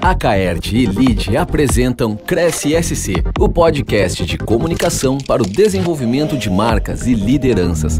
A Caerte e Lide apresentam Cresce SC, o podcast de comunicação para o desenvolvimento de marcas e lideranças.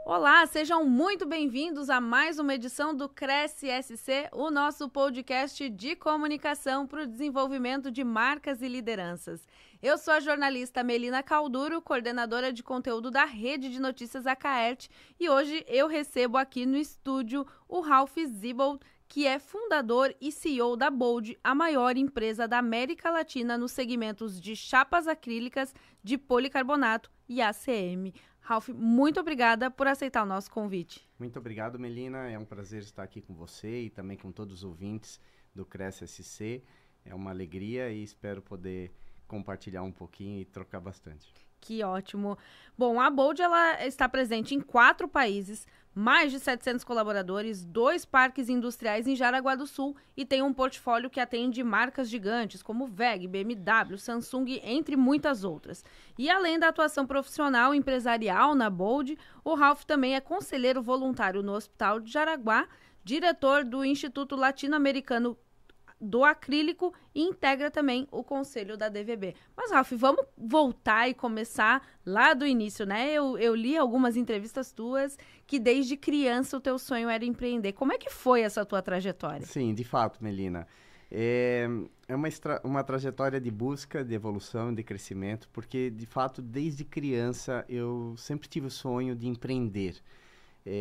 Olá, sejam muito bem-vindos a mais uma edição do Cresce SC, o nosso podcast de comunicação para o desenvolvimento de marcas e lideranças. Eu sou a jornalista Melina Calduro, coordenadora de conteúdo da Rede de Notícias A Caerte, e hoje eu recebo aqui no estúdio o Ralph Zibold, que é fundador e CEO da Bold, a maior empresa da América Latina nos segmentos de chapas acrílicas, de policarbonato e ACM. Ralph, muito obrigada por aceitar o nosso convite. Muito obrigado, Melina. É um prazer estar aqui com você e também com todos os ouvintes do Cresce SC. É uma alegria e espero poder compartilhar um pouquinho e trocar bastante. Que ótimo. Bom, a Bold ela está presente em 4 países, mais de 700 colaboradores, 2 parques industriais em Jaraguá do Sul e tem um portfólio que atende marcas gigantes como WEG, BMW, Samsung, entre muitas outras. E além da atuação profissional e empresarial na Bold, o Ralph também é conselheiro voluntário no Hospital de Jaraguá, diretor do Instituto Latino-Americano do Acrílico e integra também o conselho da DVB. Mas, Ralph, vamos voltar e começar lá do início, né? Eu li algumas entrevistas tuas que desde criança o teu sonho era empreender. Como é que foi essa tua trajetória? Sim, de fato, Melina. É uma trajetória de busca, de evolução, de crescimento, porque, de fato, desde criança eu sempre tive o sonho de empreender.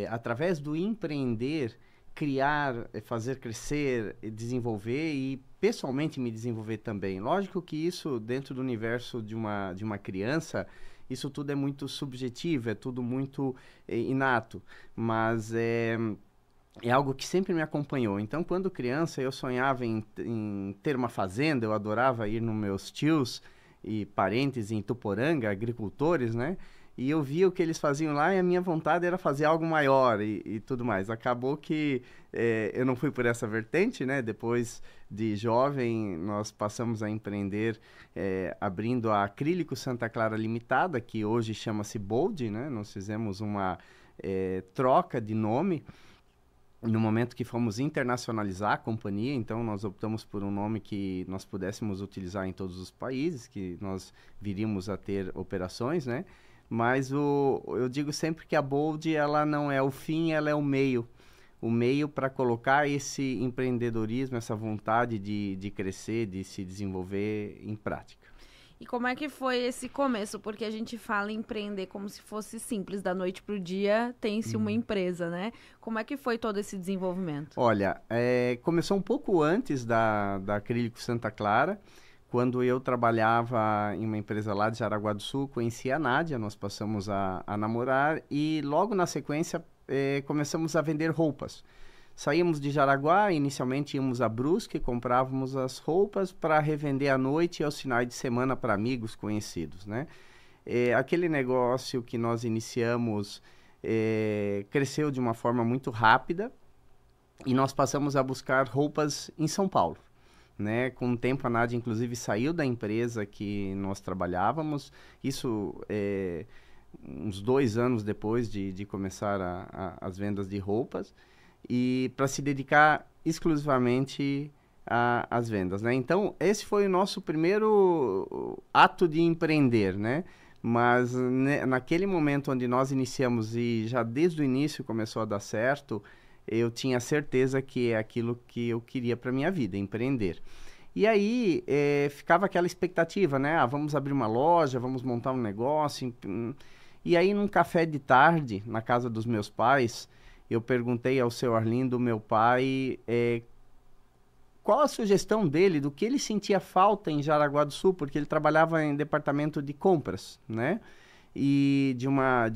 Através do empreender, criar, fazer crescer, desenvolver e pessoalmente me desenvolver também. Lógico que isso, dentro do universo de uma criança, isso tudo é muito subjetivo, é tudo muito inato, mas é algo que sempre me acompanhou. Então, quando criança, eu sonhava em ter uma fazenda, eu adorava ir nos meus tios e parentes em Tuporanga, agricultores, né? E eu via o que eles faziam lá e a minha vontade era fazer algo maior e tudo mais. Acabou que eu não fui por essa vertente, né? Depois de jovem, nós passamos a empreender abrindo a Acrílico Santa Clara Limitada, que hoje chama-se Bold, né? Nós fizemos uma troca de nome no momento que fomos internacionalizar a companhia, então nós optamos por um nome que nós pudéssemos utilizar em todos os países, que nós viríamos a ter operações, né? Mas eu digo sempre que a Bold, ela não é o fim, ela é o meio para colocar esse empreendedorismo, essa vontade de crescer, de se desenvolver em prática. E como é que foi esse começo? Porque a gente fala em empreender como se fosse simples, da noite para o dia tem-se uma empresa, né? Como é que foi todo esse desenvolvimento? Olha, começou um pouco antes da Acrílico Santa Clara. Quando eu trabalhava em uma empresa lá de Jaraguá do Sul, conheci a Nádia, nós passamos a namorar e logo na sequência começamos a vender roupas. Saímos de Jaraguá, inicialmente íamos a Brusque, comprávamos as roupas para revender à noite e aos finais de semana para amigos conhecidos, né? Aquele negócio que nós iniciamos cresceu de uma forma muito rápida e nós passamos a buscar roupas em São Paulo. Né? Com o tempo a Nádia inclusive saiu da empresa que nós trabalhávamos, isso uns 2 anos depois de começar as vendas de roupas e para se dedicar exclusivamente às vendas, né? Então esse foi o nosso primeiro ato de empreender, né? Mas naquele momento onde nós iniciamos e já desde o início começou a dar certo, eu tinha certeza que é aquilo que eu queria para minha vida, empreender. E aí, ficava aquela expectativa, né? Vamos abrir uma loja, vamos montar um negócio. E aí, num café de tarde, na casa dos meus pais, eu perguntei ao seu Arlindo, meu pai, qual a sugestão dele, do que ele sentia falta em Jaraguá do Sul, porque ele trabalhava em departamento de compras, né? E de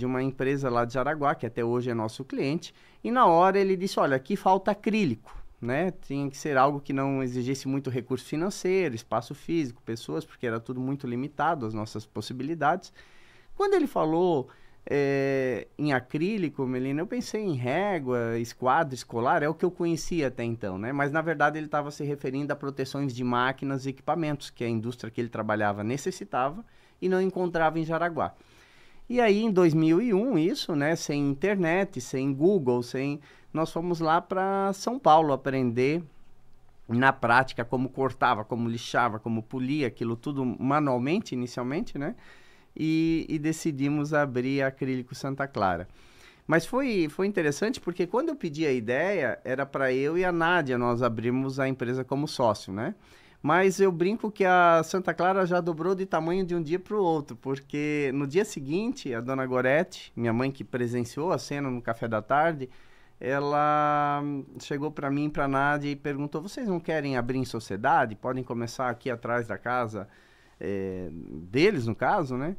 uma empresa lá de Jaraguá, que até hoje é nosso cliente, e na hora ele disse, olha, aqui falta acrílico, né? Tinha que ser algo que não exigisse muito recurso financeiro, espaço físico, pessoas, porque era tudo muito limitado, as nossas possibilidades. Quando ele falou em acrílico, Melina, eu pensei em régua, esquadro escolar, é o que eu conhecia até então, né? Mas na verdade ele estava se referindo a proteções de máquinas e equipamentos, que a indústria que ele trabalhava necessitava e não encontrava em Jaraguá. E aí, em 2001, isso, né, sem internet, sem Google, nós fomos lá para São Paulo aprender na prática, como cortava, como lixava, como polia, aquilo tudo manualmente, inicialmente, né? E decidimos abrir a Acrílico Santa Clara. Mas foi interessante porque quando eu pedi a ideia, era para eu e a Nádia, nós abrimos a empresa como sócio, né? Mas eu brinco que a Santa Clara já dobrou de tamanho de um dia para o outro, porque no dia seguinte, a dona Gorete, minha mãe que presenciou a cena no café da tarde, ela chegou para mim e para a Nádia e perguntou, vocês não querem abrir em sociedade? Podem começar aqui atrás da casa deles, no caso, né?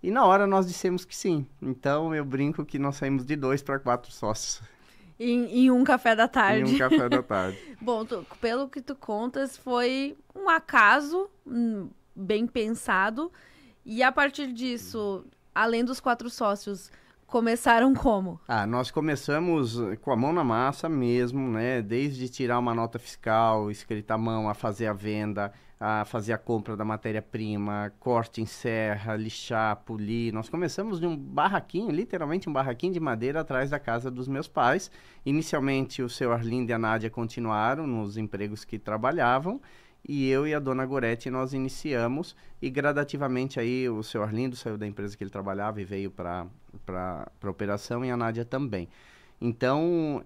E na hora nós dissemos que sim. Então eu brinco que nós saímos de 2 para 4 sócios. Em um café da tarde. Em um café da tarde. Bom, pelo que tu contas, foi um acaso bem pensado. E a partir disso, além dos 4 sócios, começaram como? Nós começamos com a mão na massa mesmo, né? Desde tirar uma nota fiscal, escrita à mão, a fazer a venda, a fazer a compra da matéria-prima, corte em serra, lixar, polir. Nós começamos de um barraquinho, literalmente um barraquinho de madeira atrás da casa dos meus pais. Inicialmente o seu Arlindo e a Nádia continuaram nos empregos que trabalhavam e eu e a dona Gorete nós iniciamos e gradativamente aí o seu Arlindo saiu da empresa que ele trabalhava e veio para a operação e a Nádia também. Então,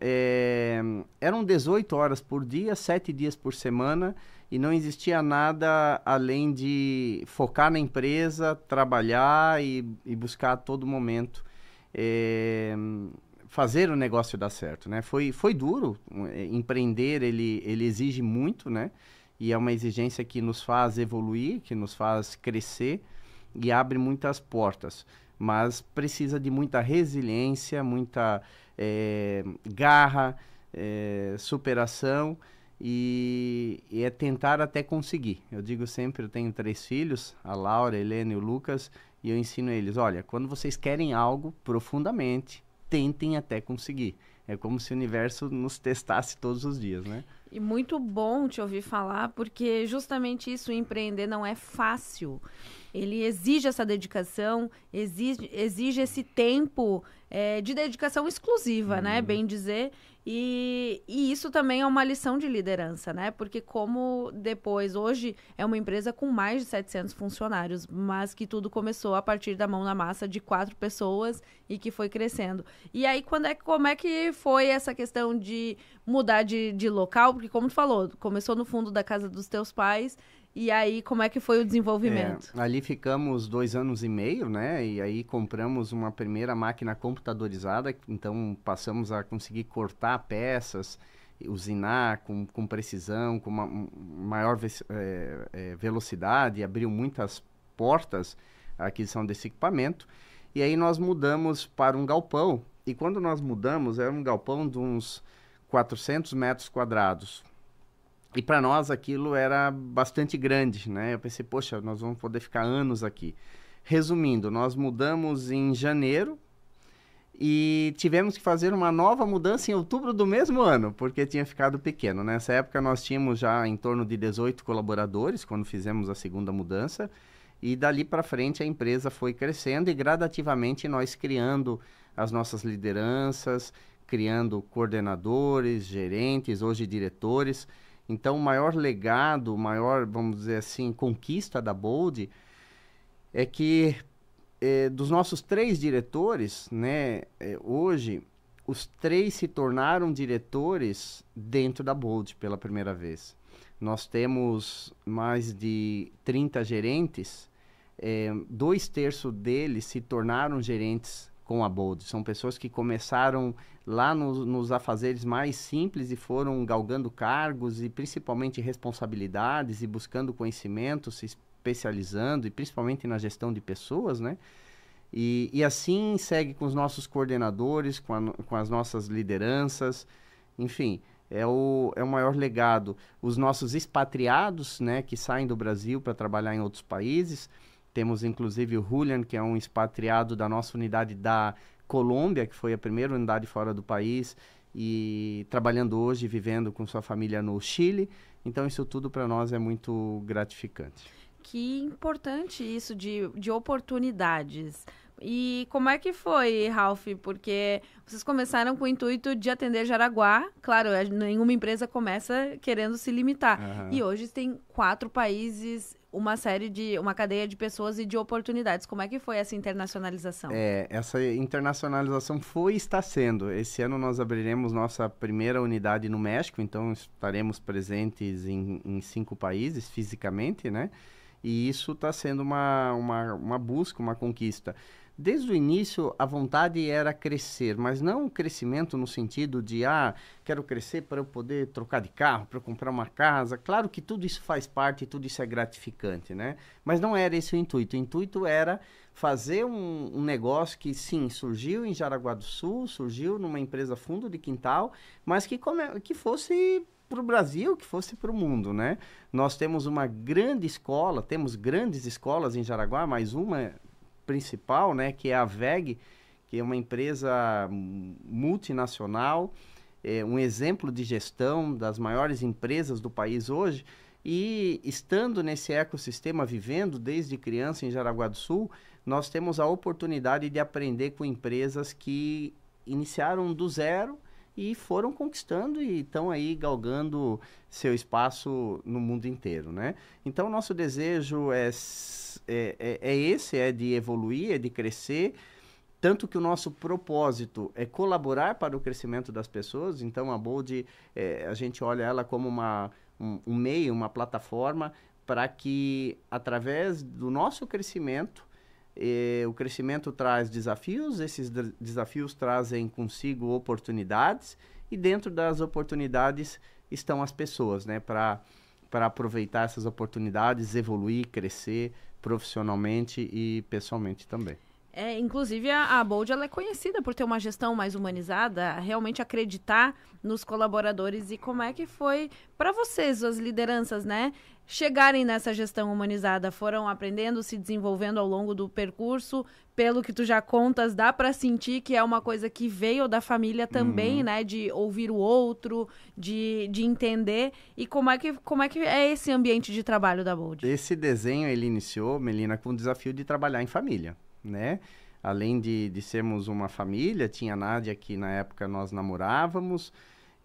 eram 18 horas por dia, 7 dias por semana e não existia nada além de focar na empresa, trabalhar e buscar a todo momento fazer o negócio dar certo, né? Foi duro, empreender ele exige muito, né? E é uma exigência que nos faz evoluir, que nos faz crescer e abre muitas portas. Mas precisa de muita resiliência, muita garra, superação e é tentar até conseguir. Eu digo sempre, eu tenho 3 filhos, a Laura, a Helena e o Lucas, e eu ensino eles, olha, quando vocês querem algo profundamente, tentem até conseguir. É como se o universo nos testasse todos os dias, né? E muito bom te ouvir falar, porque justamente isso, empreender não é fácil. Ele exige essa dedicação, exige esse tempo de dedicação exclusiva, né? Bem dizer. E isso também é uma lição de liderança, né? Porque como depois, hoje é uma empresa com mais de 700 funcionários, mas que tudo começou a partir da mão na massa de 4 pessoas e que foi crescendo. E aí, como é que foi essa questão de mudar de local? Porque como tu falou, começou no fundo da casa dos teus pais. E aí, como é que foi o desenvolvimento? Ali ficamos 2 anos e meio, né? E aí compramos uma primeira máquina computadorizada, então passamos a conseguir cortar peças, usinar com precisão, com uma maior velocidade, abriu muitas portas a aquisição desse equipamento. E aí nós mudamos para um galpão, e quando nós mudamos, era um galpão de uns 400 metros quadrados. E para nós aquilo era bastante grande, né? Eu pensei, poxa, nós vamos poder ficar anos aqui. Resumindo, nós mudamos em janeiro e tivemos que fazer uma nova mudança em outubro do mesmo ano, porque tinha ficado pequeno. Nessa época nós tínhamos já em torno de 18 colaboradores, quando fizemos a segunda mudança, e dali para frente a empresa foi crescendo e gradativamente nós criando as nossas lideranças, criando coordenadores, gerentes, hoje diretores. Então, o maior legado, maior, vamos dizer assim, conquista da Bold é que dos nossos 3 diretores, né, hoje, os 3 se tornaram diretores dentro da Bold pela primeira vez. Nós temos mais de 30 gerentes, 2/3 deles se tornaram gerentes com a Bold. São pessoas que começaram lá nos afazeres mais simples e foram galgando cargos e principalmente responsabilidades e buscando conhecimento, se especializando e principalmente na gestão de pessoas, né? E assim segue com os nossos coordenadores, com as nossas lideranças, enfim, é o maior legado. Os nossos expatriados, né, que saem do Brasil para trabalhar em outros países. Temos, inclusive, o Julian, que é um expatriado da nossa unidade da Colômbia, que foi a primeira unidade fora do país, e trabalhando hoje, vivendo com sua família no Chile. Então, isso tudo para nós é muito gratificante. Que importante isso de oportunidades. E como é que foi, Ralph? Porque vocês começaram com o intuito de atender Jaraguá. Claro, nenhuma empresa começa querendo se limitar. E hoje tem 4 países, uma cadeia de pessoas e de oportunidades. Como é que foi essa internacionalização? Essa internacionalização foi e está sendo. Esse ano nós abriremos nossa primeira unidade no México, então estaremos presentes em 5 países fisicamente, né? E isso está sendo uma busca, uma conquista. Desde o início, a vontade era crescer, mas não um crescimento no sentido de, quero crescer para eu poder trocar de carro, para eu comprar uma casa. Claro que tudo isso faz parte, tudo isso é gratificante, né? Mas não era esse o intuito. O intuito era fazer um negócio que, sim, surgiu em Jaraguá do Sul, surgiu numa empresa fundo de quintal, mas que fosse para o Brasil, que fosse para o mundo, né? Nós temos uma grande escola, temos grandes escolas em Jaraguá, mais uma principal, né, que é a WEG, que é uma empresa multinacional, um exemplo de gestão das maiores empresas do país hoje, e estando nesse ecossistema, vivendo desde criança em Jaraguá do Sul, nós temos a oportunidade de aprender com empresas que iniciaram do zero e foram conquistando e estão aí galgando seu espaço no mundo inteiro, né? Então, nosso desejo é de evoluir, é de crescer, tanto que o nosso propósito é colaborar para o crescimento das pessoas. Então, a Bold, a gente olha ela como um meio, uma plataforma para que, através do nosso crescimento, o crescimento traz desafios, esses desafios trazem consigo oportunidades, e dentro das oportunidades estão as pessoas, né? Para aproveitar essas oportunidades, evoluir, crescer profissionalmente e pessoalmente também. Inclusive, a Bold ela é conhecida por ter uma gestão mais humanizada, realmente acreditar nos colaboradores. E como é que foi para vocês, as lideranças, né, chegarem nessa gestão humanizada? Foram aprendendo, se desenvolvendo ao longo do percurso? Pelo que tu já contas, dá para sentir que é uma coisa que veio da família também, né, de ouvir o outro, de entender. E como é que é esse ambiente de trabalho da Bold? Esse desenho, ele iniciou, Melina, com o desafio de trabalhar em família, né? Além de sermos uma família, tinha a Nádia, que na época nós namorávamos,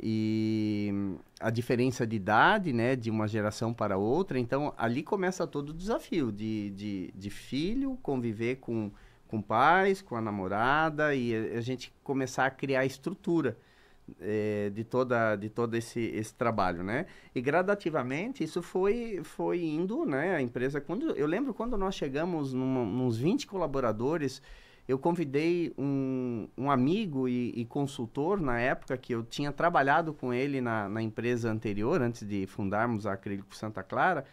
e a diferença de idade, né, de uma geração para outra. Então, ali começa todo o desafio de filho, conviver com pais, com a namorada, e a gente começar a criar estrutura de todo esse trabalho, né? E gradativamente isso foi indo, né? A empresa, eu lembro quando nós chegamos nos 20 colaboradores, eu convidei um amigo e consultor na época, que eu tinha trabalhado com ele na empresa anterior, antes de fundarmos a Acrílico Santa Clara.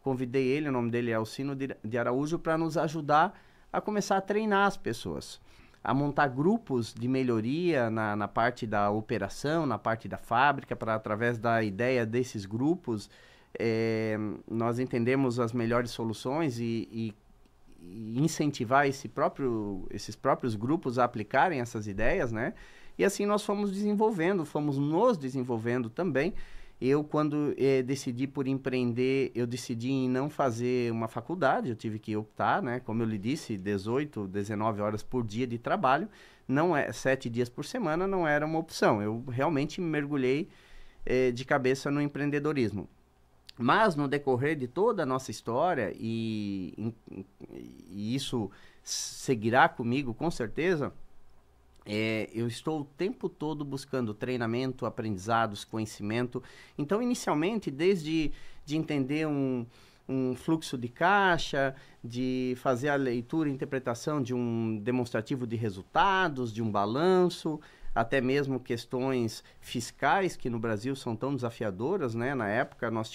Convidei ele, o nome dele é Alcino de Araújo, para nos ajudar a começar a treinar as pessoas, a montar grupos de melhoria na parte da operação, na parte da fábrica, para, através da ideia desses grupos, nós entendemos as melhores soluções e incentivar esses próprios grupos a aplicarem essas ideias, né? E assim nós fomos nos desenvolvendo também. Eu, quando decidi por empreender, eu decidi em não fazer uma faculdade, eu tive que optar, né? Como eu lhe disse, 18, 19 horas por dia de trabalho, 7 dias por semana não era uma opção. Eu realmente mergulhei de cabeça no empreendedorismo. Mas no decorrer de toda a nossa história, e isso seguirá comigo com certeza, eu estou o tempo todo buscando treinamento, aprendizados, conhecimento. Então, inicialmente, desde de entender um fluxo de caixa, de fazer a leitura e interpretação de um demonstrativo de resultados, de um balanço, até mesmo questões fiscais, que no Brasil são tão desafiadoras, né? Na época, nós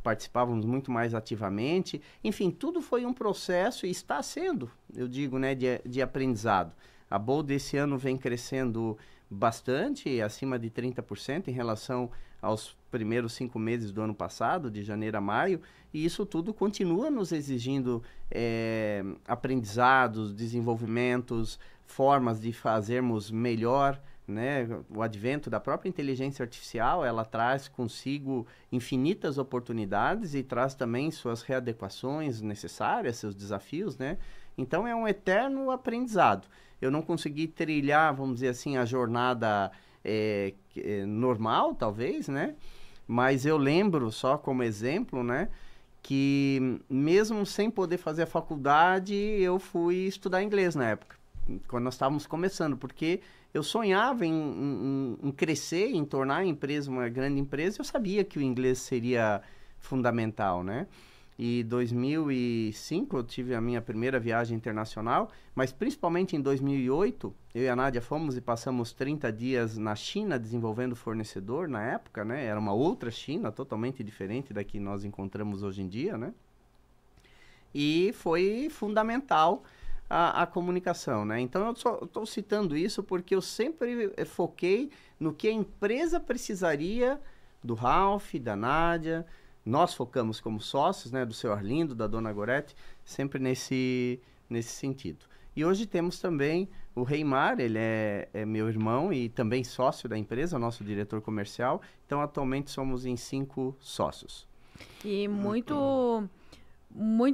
participávamos muito mais ativamente. Enfim, tudo foi um processo, e está sendo, eu digo, né, de aprendizado. A Bold esse ano vem crescendo bastante, acima de 30% em relação aos primeiros 5 meses do ano passado, de janeiro a maio, e isso tudo continua nos exigindo aprendizados, desenvolvimentos, formas de fazermos melhor né? O advento da própria inteligência artificial, ela traz consigo infinitas oportunidades e traz também suas readequações necessárias, seus desafios, né? Então, é um eterno aprendizado. Eu não consegui trilhar, vamos dizer assim, a jornada normal, talvez, né? Mas eu lembro, só como exemplo, né? Que mesmo sem poder fazer a faculdade, eu fui estudar inglês na época, quando nós estávamos começando, porque eu sonhava em crescer, em tornar a empresa uma grande empresa, eu sabia que o inglês seria fundamental, né? E 2005 eu tive a minha primeira viagem internacional, mas principalmente em 2008, eu e a Nádia fomos e passamos 30 dias na China desenvolvendo fornecedor na época, né? Era uma outra China, totalmente diferente da que nós encontramos hoje em dia, né? E foi fundamental a comunicação, né? Então, eu estou citando isso porque eu sempre foquei no que a empresa precisaria do Ralph, da Nádia. Nós focamos como sócios, né, do seu Arlindo, da dona Gorete, sempre nesse sentido. E hoje temos também o Reimar, ele é meu irmão e também sócio da empresa, nosso diretor comercial. Então, atualmente somos em 5 sócios. E muito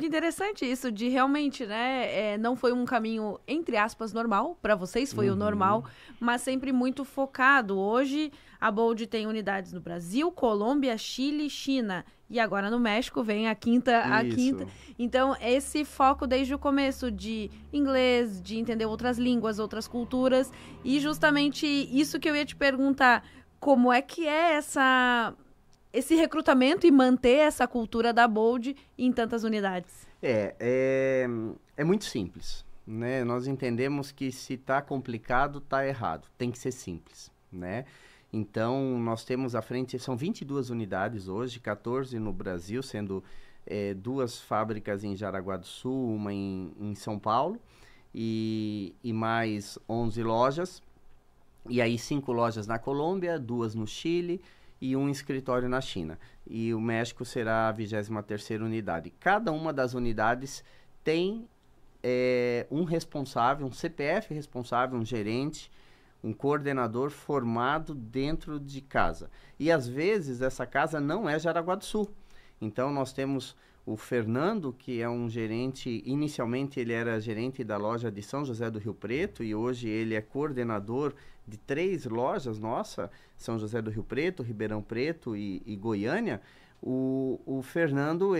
interessante isso de realmente, né, não foi um caminho, entre aspas, normal, para vocês foi o normal, mas sempre muito focado. Hoje, a Bold tem unidades no Brasil, Colômbia, Chile, China, e agora no México vem a quinta. Então, esse foco desde o começo de inglês, de entender outras línguas, outras culturas, e justamente isso que eu ia te perguntar, como é que é esse recrutamento e manter essa cultura da Bold em tantas unidades? É muito simples, né? Nós entendemos que se está complicado, está errado. Tem que ser simples, né? Então, nós temos à frente, são 22 unidades hoje, 14 no Brasil, sendo 2 fábricas em Jaraguá do Sul, uma em São Paulo, e mais 11 lojas. E aí 5 lojas na Colômbia, 2 no Chile, e um escritório na China. E o México será a 23ª unidade. Cada uma das unidades tem um responsável, um CPF responsável, um gerente, um coordenador formado dentro de casa. E às vezes essa casa não é Jaraguá do Sul. Então nós temos o Fernando, que é um gerente, inicialmente ele era gerente da loja de São José do Rio Preto e hoje ele é coordenador de 3 lojas, São José do Rio Preto, Ribeirão Preto e Goiânia. O Fernando,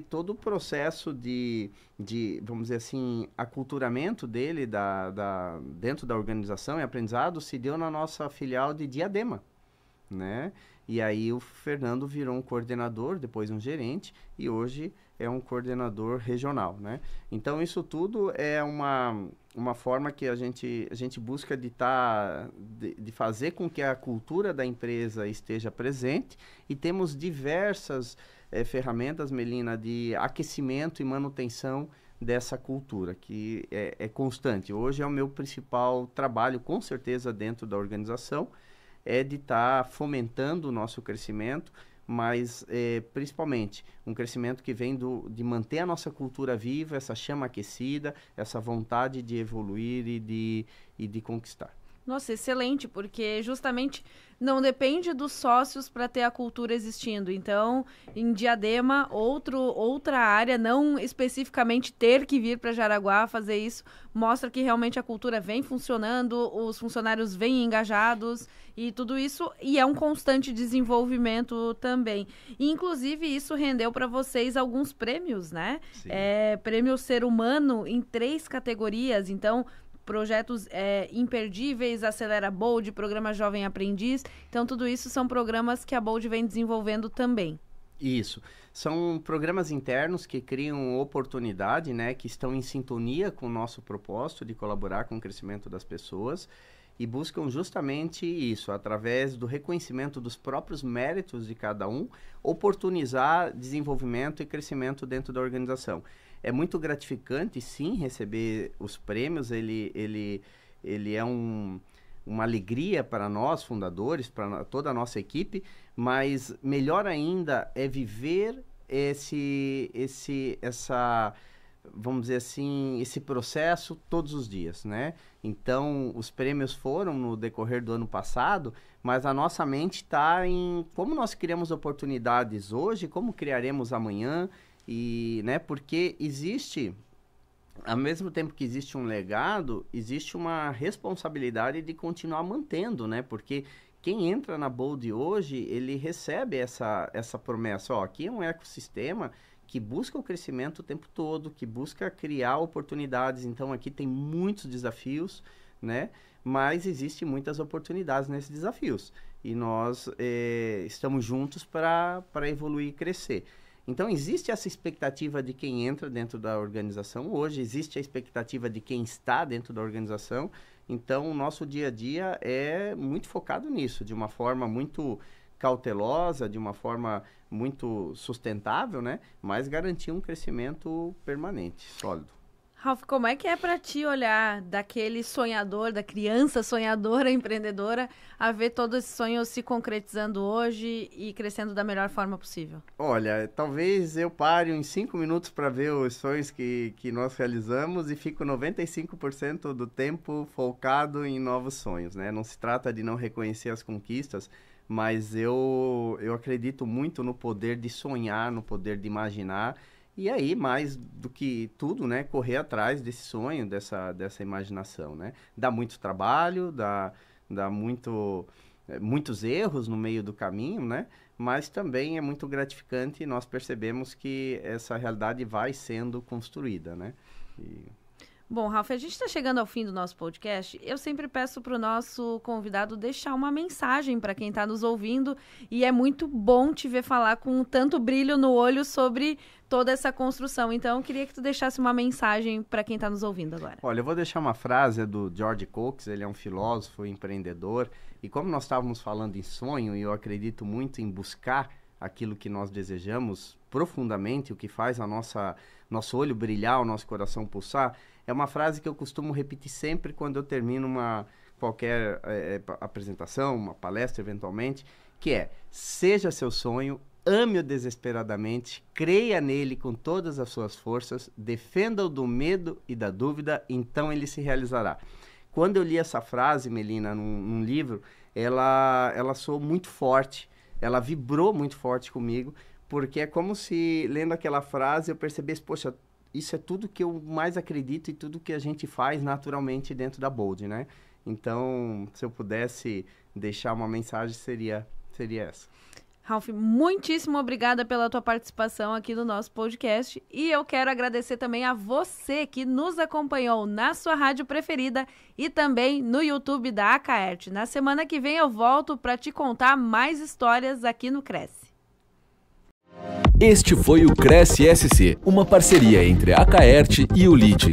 todo o processo de, vamos dizer assim, aculturamento dele dentro da organização e aprendizado se deu na nossa filial de Diadema, né? E aí o Fernando virou um coordenador, depois um gerente, e hoje é um coordenador regional, né? Então, isso tudo é uma forma que a gente busca de fazer com que a cultura da empresa esteja presente, e temos diversas ferramentas, Melina, de aquecimento e manutenção dessa cultura, que é constante. Hoje é o meu principal trabalho, com certeza, dentro da organização, é de estar fomentando o nosso crescimento, mas principalmente um crescimento que vem de manter a nossa cultura viva, essa chama aquecida, essa vontade de evoluir e de conquistar. Nossa, excelente, porque justamente não depende dos sócios para ter a cultura existindo. Então, em Diadema, outra área, não especificamente ter que vir para Jaraguá fazer isso, mostra que realmente a cultura vem funcionando, os funcionários vêm engajados e tudo isso, e é um constante desenvolvimento também. E, inclusive, isso rendeu para vocês alguns prêmios, né? Sim. Prêmio Ser Humano em 3 categorias, então projetos imperdíveis, Acelera Bold, Programa Jovem Aprendiz. Então, tudo isso são programas que a Bold vem desenvolvendo também. Isso. São programas internos que criam oportunidade, né, que estão em sintonia com o nosso propósito de colaborar com o crescimento das pessoas e buscam justamente isso, através do reconhecimento dos próprios méritos de cada um, oportunizar desenvolvimento e crescimento dentro da organização. É muito gratificante, sim, receber os prêmios, ele é uma alegria para nós, fundadores, para toda a nossa equipe, mas melhor ainda é viver essa vamos dizer assim, esse processo todos os dias, né? Então, os prêmios foram no decorrer do ano passado, mas a nossa mente está em como nós criamos oportunidades hoje, como criaremos amanhã, e, né? Porque existe, ao mesmo tempo que existe um legado, existe uma responsabilidade de continuar mantendo, né? Porque quem entra na Bold hoje, ele recebe essa promessa, ó, aqui é um ecossistema que busca o crescimento o tempo todo, que busca criar oportunidades. Então, aqui tem muitos desafios, né? Mas existem muitas oportunidades nesses desafios. E nós estamos juntos para evoluir e crescer. Então, existe essa expectativa de quem entra dentro da organização hoje, existe a expectativa de quem está dentro da organização. Então, o nosso dia a dia é muito focado nisso, de uma forma muito cautelosa, de uma forma muito sustentável, né? Mas garantir um crescimento permanente, sólido. Ralf, como é que é para ti olhar daquele sonhador, da criança sonhadora, empreendedora, a ver todo esse sonho se concretizando hoje e crescendo da melhor forma possível? Olha, talvez eu pare em 5 minutos para ver os sonhos que nós realizamos e fico 95% do tempo focado em novos sonhos, né? Não se trata de não reconhecer as conquistas, mas eu acredito muito no poder de sonhar, no poder de imaginar. E aí, mais do que tudo, né, correr atrás desse sonho, dessa imaginação, né? Dá muito trabalho, dá muitos erros no meio do caminho, né? Mas também é muito gratificante e nós percebemos que essa realidade vai sendo construída, né? Bom, Ralf, a gente está chegando ao fim do nosso podcast. Eu sempre peço para o nosso convidado deixar uma mensagem para quem está nos ouvindo, e é muito bom te ver falar com tanto brilho no olho sobre toda essa construção. Então, eu queria que tu deixasse uma mensagem para quem está nos ouvindo agora. Olha, eu vou deixar uma frase do George Coates, ele é um filósofo, empreendedor, e como nós estávamos falando em sonho, e eu acredito muito em buscar aquilo que nós desejamos profundamente, o que faz nosso olho brilhar, o nosso coração pulsar, é uma frase que eu costumo repetir sempre quando eu termino qualquer apresentação, uma palestra eventualmente, que é: seja seu sonho, ame-o desesperadamente, creia nele com todas as suas forças, defenda-o do medo e da dúvida, então ele se realizará. Quando eu li essa frase, Melina, num livro, ela soou muito forte, ela vibrou muito forte comigo, porque é como se, lendo aquela frase, eu percebesse, poxa, isso é tudo que eu mais acredito e tudo que a gente faz naturalmente dentro da Bold, né? Então, se eu pudesse deixar uma mensagem, seria essa. Ralf, muitíssimo obrigada pela tua participação aqui no nosso podcast, e eu quero agradecer também a você que nos acompanhou na sua rádio preferida e também no YouTube da Acaerte. Na semana que vem eu volto para te contar mais histórias aqui no Cresce. Este foi o Cresce SC, uma parceria entre a Acaerte e o LIDE.